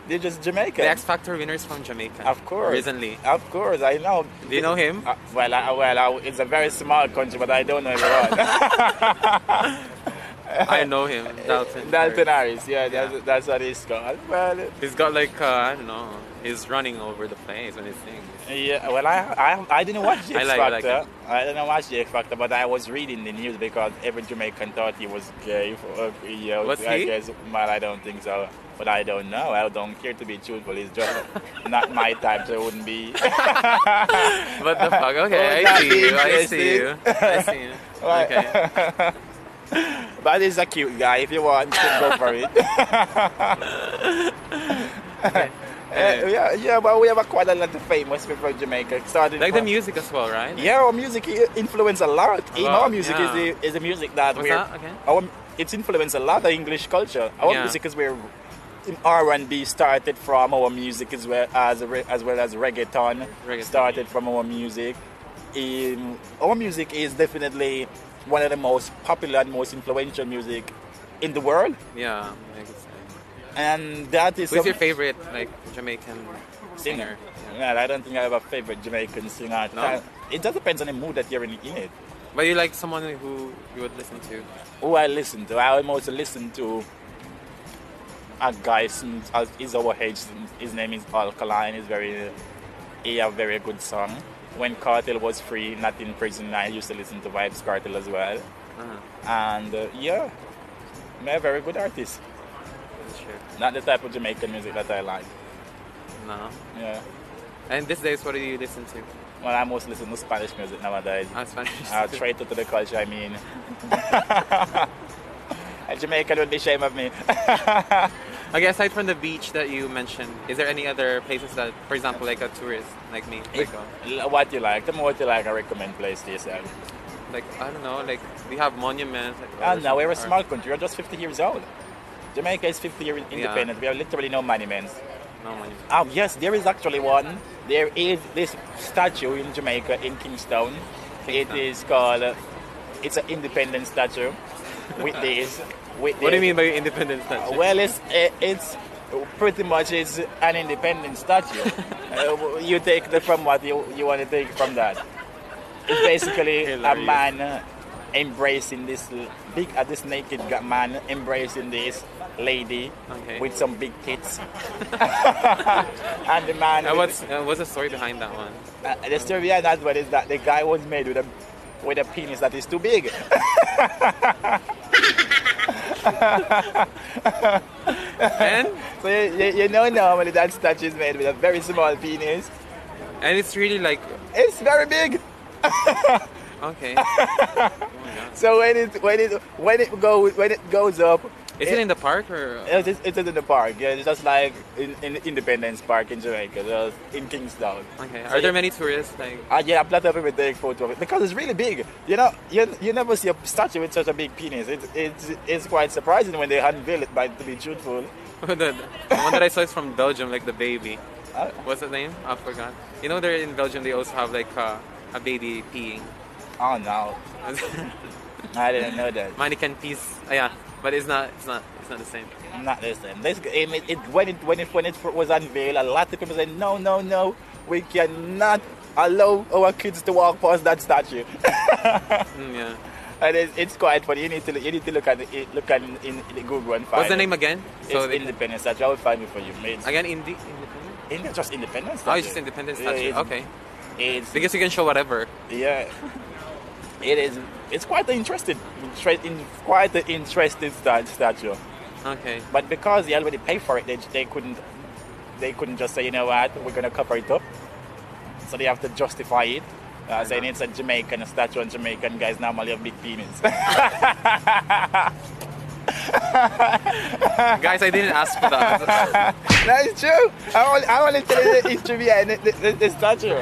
They're just Jamaican. The X Factor winners from Jamaica. Of course. Recently. Of course, I know. Do you know him? It's a very small country, but I don't know everyone. I know him, Dalton. Dalton Harris, that's what he's called. Well, he's got like, I don't know, he's running over the place when he sings. Yeah, well, I didn't watch the X Factor. Like I didn't watch the X Factor, but I was reading the news because every Jamaican thought he was gay. Was he? I guess, well, I don't think so. But I don't know. I don't care to be truthful. It's just not my type, so it wouldn't be. What the fuck? Okay, I see you. Okay. But he's a cute guy. If you want, you can go for it. Okay. But we have quite a lot of famous people in Jamaica. Like the music as well, right? Yeah, our music influenced a lot. Our music is the music that it's influenced a lot of English culture. Our music is where R&B started from. Our music as well as reggaeton started from our music. Our music is definitely one of the most popular and most influential music in the world. Yeah, I could say. And that is. Who's your favorite like Jamaican singer? Yeah, I don't think I have a favorite Jamaican singer. No? It just depends on the mood that you're in it. But you like someone who you would listen to? Who I listen to? I almost listen to a guy is our age. His name is Alkaline. He have very good song. When Cartel was free, not in prison, I used to listen to Vibes Cartel as well. And they're a very good artist. Sure. Not the type of Jamaican music that I like. No. Yeah. And these days, what do you listen to? Well, I mostly listen to Spanish music nowadays. Spanish. Traitor to the culture, I mean. A Jamaican would be ashamed of me. Okay, aside from the beach that you mentioned, is there any other places that, for example, like a tourist like me, what you like? The more what you like, I recommend place to yourself. Like, I don't know, like we have monuments. Like, no, we're a small country. We're just 50 years old. Jamaica is 50 years independent. We have literally no monuments. No monuments. Oh, yes, there is actually one. There is this statue in Jamaica, in Kingston. It is called, it's an independent statue with this. What do you mean by independent statue? Well, it's pretty much it's an independent statue. You take from what you want to take from that. It's basically a man embracing this naked man embracing this lady with some big tits. And the man. What's the story behind that one? The story behind that one is that the guy was made with a penis that is too big. And so you know normally that statue is made with a very small penis. And it's really like it's very big. Okay. So when it goes up. Is it in the park or? It's in the park. Yeah, it's just like in Independence Park in Jamaica, just in Kingston. Okay. Are there many tourists like? Yeah, a lot of people take photo of it because it's really big. You know, you never see a statue with such a big penis. It's quite surprising when they unveil it. But to be truthful, the one that I saw is from Belgium, like the baby. What's the name? I forgot. You know, there in Belgium they also have like a baby peeing. Oh no. I didn't know that. Mannequin pees. Yeah. But it's not the same. Not the same. When it was unveiled, a lot of people said, no, we cannot allow our kids to walk past that statue. Yeah. And it's quite funny. You need to look at in the Google and find. What's the name again? It's Independence Statue. I will find it for you. Again, Independence? Just Independence Statue. Oh, it's just Independence Statue. Yeah, okay. It's because you can show whatever. Yeah. It is. It's quite an interesting statue. Okay. But because they already paid for it, they couldn't just say, you know what, we're gonna cover it up. So they have to justify it, saying it's a Jamaican statue, and Jamaican guys normally have big penis. Guys, I didn't ask for that. That's true. I want to tell you the history behind the statue.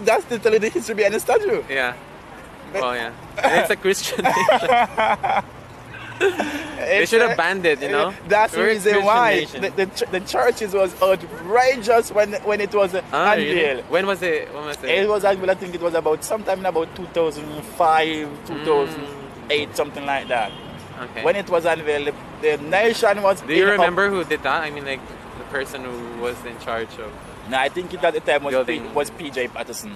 That's literally the history behind the statue. Yeah. Oh yeah. And it's a Christian nation. They should have banned it, you know. That's the reason why the churches was outrageous when it was unveiled. Really? When was it? It was unveiled. I think it was about sometime in about 2005, 2008, something like that. Okay. When it was unveiled, the nation was. Do you remember who did that? I mean, like the person who was in charge of. No, I think it at the time was PJ Patterson.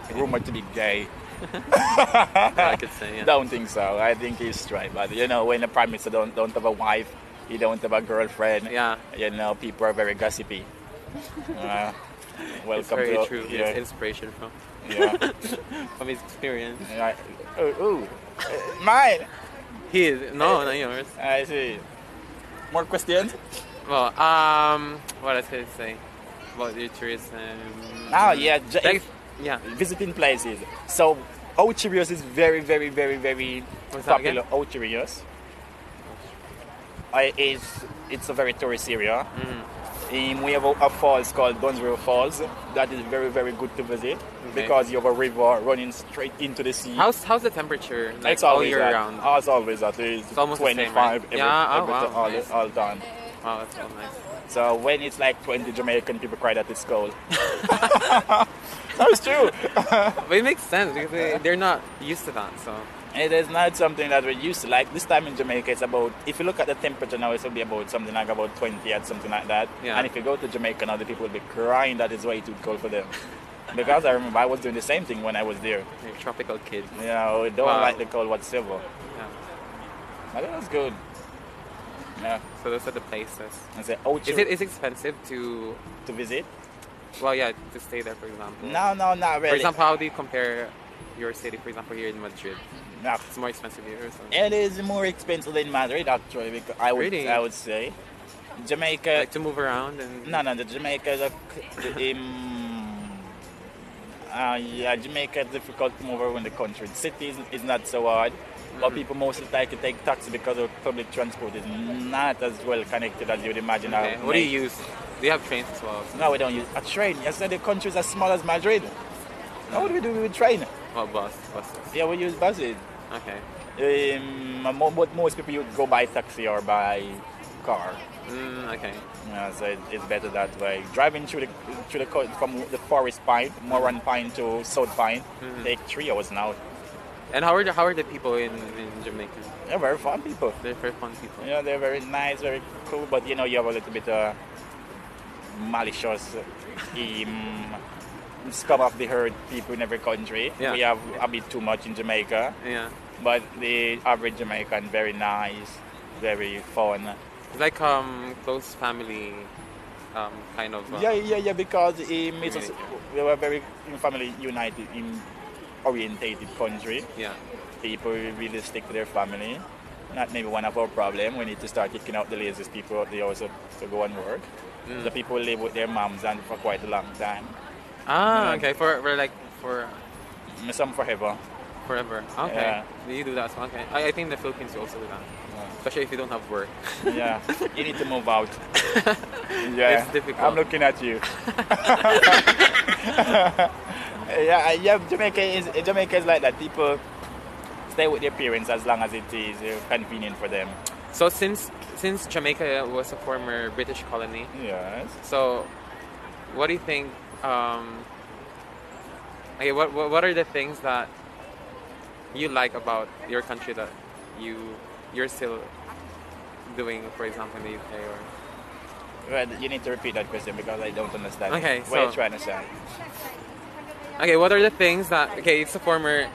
Okay. Rumored to be gay. I could say, yeah. Don't think so. I think he's straight. But you know, when the prime minister don't have a wife, he don't have a girlfriend. Yeah. You know, people are very gossipy. Welcome it's very to true. Yeah. It's inspiration from. Yeah. From his experience. Yeah. Ooh. Mine. His. No, not yours. I see. More questions? Well, what else can I say about your tourism? Oh yeah. Yeah. Visiting places. So Ocherios is very, very, very, very popular. Ocherios. It's a very tourist area. We have a falls called Dunsborough Falls that is very, very good to visit because you have a river running straight into the sea. How's the temperature? Like it's all year round? It's always at least 25 same, right? all done. Wow, that's so nice. So when it's like 20 Jamaican people cry that it's cold. That's true. But it makes sense because they're not used to that. So it is not something that we're used to. Like this time in Jamaica, it's about, if you look at the temperature now, it's will be about something like about 20 and something like that. Yeah. And if you go to Jamaica now, the people will be crying that it's way too cold for them. Because I remember I was doing the same thing when I was there. you're a tropical kid. You know, we don't like the cold whatsoever. Yeah. But it was good. Yeah. So those are the places. I said, Is it expensive to visit? Well, yeah, to stay there, for example. No, not really. For example, how do you compare your city, for example, here in Madrid? No. It's more expensive here or something? It is more expensive than Madrid, actually. Because I would say Jamaica. Like to move around and. No, the Jamaica is Jamaica is difficult to move around the country. The city is not so hard. But people mostly like to take taxi because of public transport is not as well connected as you would imagine. Okay. What do you use? Do you have trains as well? No, we don't use a train. You said the country is as small as Madrid. What do we do with train? Well, buses. Yeah, we use buses. Okay. But most people would go by taxi or by car. Okay. Yeah, so it's better that way. Driving through the from the Forest Pine, Moran Pine to South Pine, take 3 hours now. And how are the people in Jamaica? They're very fun people. They're very fun people. Yeah, they're very nice, very cool. But you know, you have a little bit malicious, scum of the herd people in every country. Yeah. We have a bit too much in Jamaica. Yeah. But the average Jamaican, very nice, very fun. It's like close family, kind of. Yeah. Because we were very family united, orientated country. Yeah. People really stick to their family. Not maybe one of our problem. We need to start kicking out the laziest people out there also to go and work. The people live with their moms and for quite a long time. Okay. For Some forever. Forever. Okay. Yeah. You do that. So okay. I think the Philippines also do that. Yeah. Especially if you don't have work. Yeah. You need to move out. Yeah. It's difficult. I'm looking at you. Yeah. Jamaica is like that. People stay with their parents as long as it is convenient for them. So since Jamaica was a former British colony. Yes. So, what do you think? Okay, what are the things that you like about your country that you're still doing, for example, in the UK or? Well, you need to repeat that question because I don't understand. Okay, what are you trying to say? Okay, what are the things that? Okay, it's a former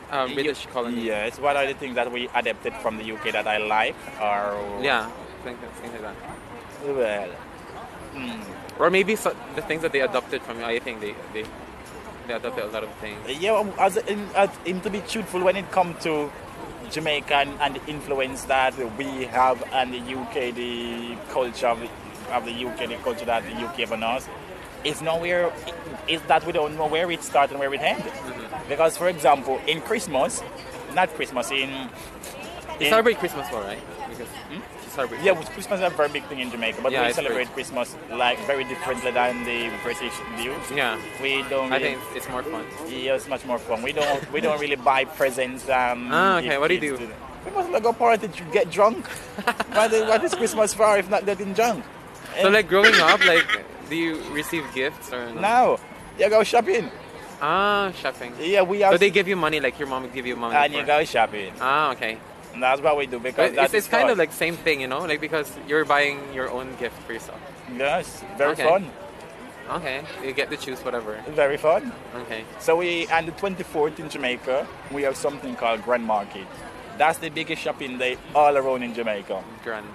British colony. Yes. What are the things that we adapted from the UK that I like, or? Yeah, things like that. Well. Or maybe the things that they adopted from you. I think they adopted a lot of things. Yeah, to be truthful, when it comes to Jamaica and the influence that we have and the UK, the culture of the UK, the culture that the UK have on us, it's nowhere. Is that we don't know where it starts and where it ends. Because, for example, in Christmas, not Christmas, you celebrate Christmas more, right? Because yeah, Christmas is a very big thing in Jamaica, but we celebrate Christmas like very differently than the British do. Yeah, we don't. I think it's more fun. Yeah, it's much more fun. We don't really buy presents. Okay, what do you do? We must go party to get drunk. What is Christmas for if not getting drunk? So, like growing up, like, do you receive gifts or no? No, you go shopping. Shopping. Yeah, we have. So they give you money, like your mom would give you money. And you go shopping. Okay. That's what we do because it's kind of like same thing, you know, like because you're buying your own gift for yourself. Yes, very fun. Okay, you get to choose whatever. Very fun. Okay. So on the 24th in Jamaica, we have something called Grand Market. That's the biggest shopping day all around in Jamaica. Grand.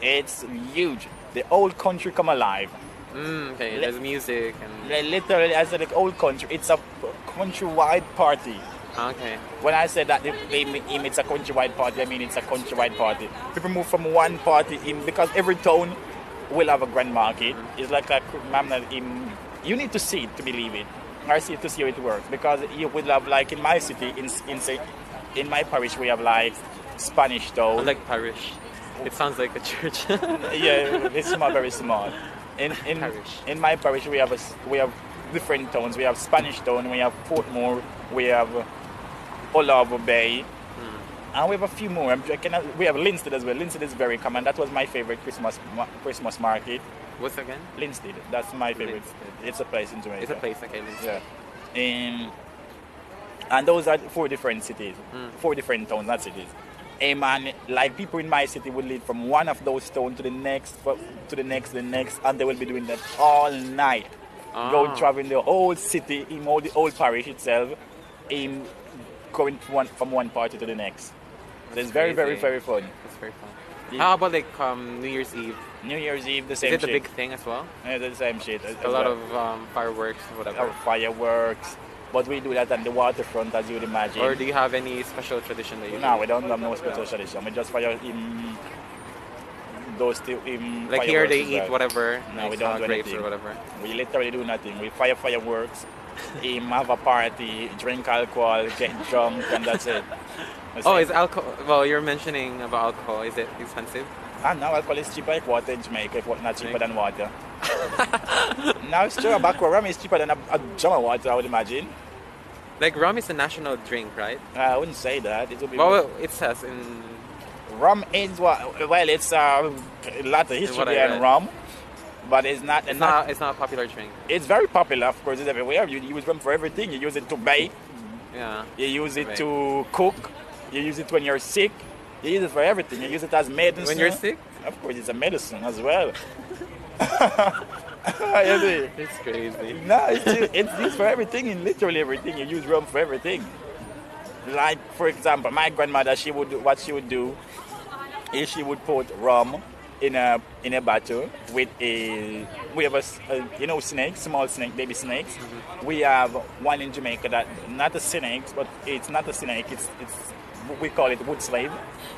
It's huge. The whole country come alive. Okay, there's music and... Literally, as the whole country, it's a countrywide party. Okay. When I said that it's a countrywide party, I mean it's a countrywide party. People move from one party in because every town will have a grand market. It's like you need to see it to believe it, or see it to see how it works. Because you would have like in my city, in my parish, we have like Spanish town. I like parish. It sounds like a church. Yeah, it's small, very small. In my parish, we have different towns. We have Spanish town, we have Portmore, we have Oliver Bay, and we have a few more. We have Linstead as well. Linstead is very common. That was my favorite Christmas market. What's again? Linstead. That's my favorite. Linstead. It's a place in Jamaica. It's a place, okay. Linstead. Yeah. And those are 4 different cities, 4 different towns, not cities. And like people in my city would live from one of those towns to the next, and they will be doing that all night. Go traveling the whole city, the whole parish itself, going from one party to the next. So it's very, very, very fun. It's very fun. Yeah. How about like New Year's Eve? New Year's Eve, the same shit. Is it the big thing as well? Yeah, the same shit. A lot of fireworks, whatever. Fireworks. But we do that on the waterfront, as you would imagine. Or do you have any special tradition that you do? No, we don't have no special tradition. We just fire those like here they eat whatever. No, like we don't do grapes anything. Or whatever. We literally do nothing. We fire fireworks, have a party, drink alcohol, get drunk, and that's it. Is alcohol? Well, you're mentioning about alcohol. Is it expensive? No, alcohol is cheaper like water in Jamaica, if not cheaper than water. Now it's true, rum is cheaper than a jar of water, I would imagine. Like rum is a national drink, right? I wouldn't say that. It would be it says in... Rum is it's a lot of history behind rum, but it's not a popular drink. It's very popular, of course, it's everywhere. You use rum for everything. You use it to bake. Yeah. You use it to cook. You use it when you're sick. You use it for everything. You use it as medicine. When you're sick? Of course, it's a medicine as well. It's crazy. No, it's used for everything, in literally everything. You use rum for everything. Like, for example, my grandmother, what she would do is she would put rum in a bottle with we have a snake, small snake, baby snakes. We have one in Jamaica that not a snake, but it's not a snake. It's we call it wood slave.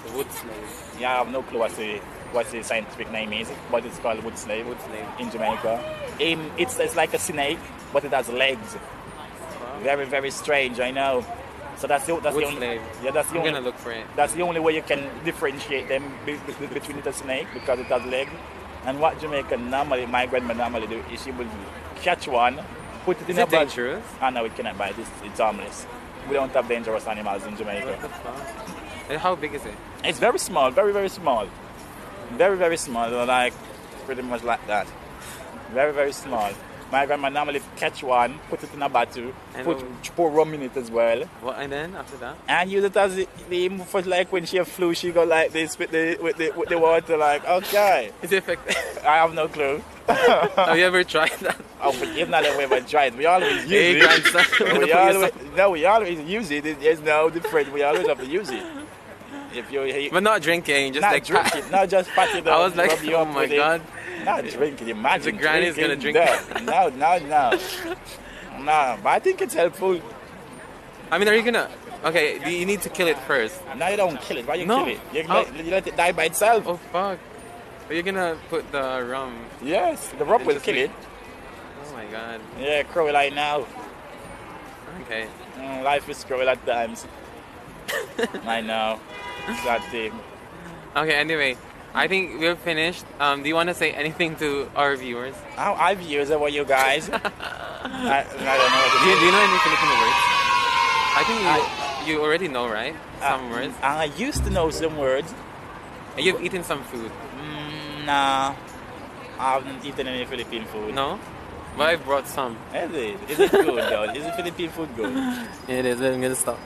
The wood slave. Yeah, I have no clue what the scientific name is, but it's called wood slave. Wood slave in Jamaica. It's like a snake, but it has legs. Wow. Very, very strange. I know. So that's the only. Slave. Yeah, that's the I'm only. Gonna look for it. That's the only way you can differentiate them between it a snake because it has legs. And what my grandma normally do is she would catch one, put it in a bag. Is it dangerous? No, it cannot bite. It's harmless. We don't have dangerous animals in Jamaica. And how big is it? It's very small, very, very small. Very, very small, like pretty much like that. Very, very small. My grandma normally catch one, put it in a bottle, pour rum in it as well. What, and then after that? And use it as for like when she have flu, she go like this with the water, like okay. Is it effective? I have no clue. Have you ever tried that? Oh, but if not, we ever tried. We always use it. We always use it. It's no different. We always have to use it. But not drinking, just not like drink it, not just pat it up. I was like, oh my god. Not drinking, imagine. The granny's gonna drink that. No. No, but I think it's helpful. I mean, are you gonna... Okay, you need to kill it first. No, you don't kill it. Why you kill it? You let it die by itself. Oh fuck. Are you gonna put the rum? Yes, the rum will kill it. Oh my god. Yeah, cruel right now. Okay. Life is cruel at times. I know. Sad thing. Okay, anyway, I think we're finished. Do you want to say anything to our viewers? Our viewers about you guys. I don't know. Do you know any Filipino words? I think you already know, right? Some words. I used to know some words. And you've eaten some food? Nah. I haven't eaten any Philippine food. No? But I brought some. Is it good though? Is the Philippine food good? It is. I'm gonna stop.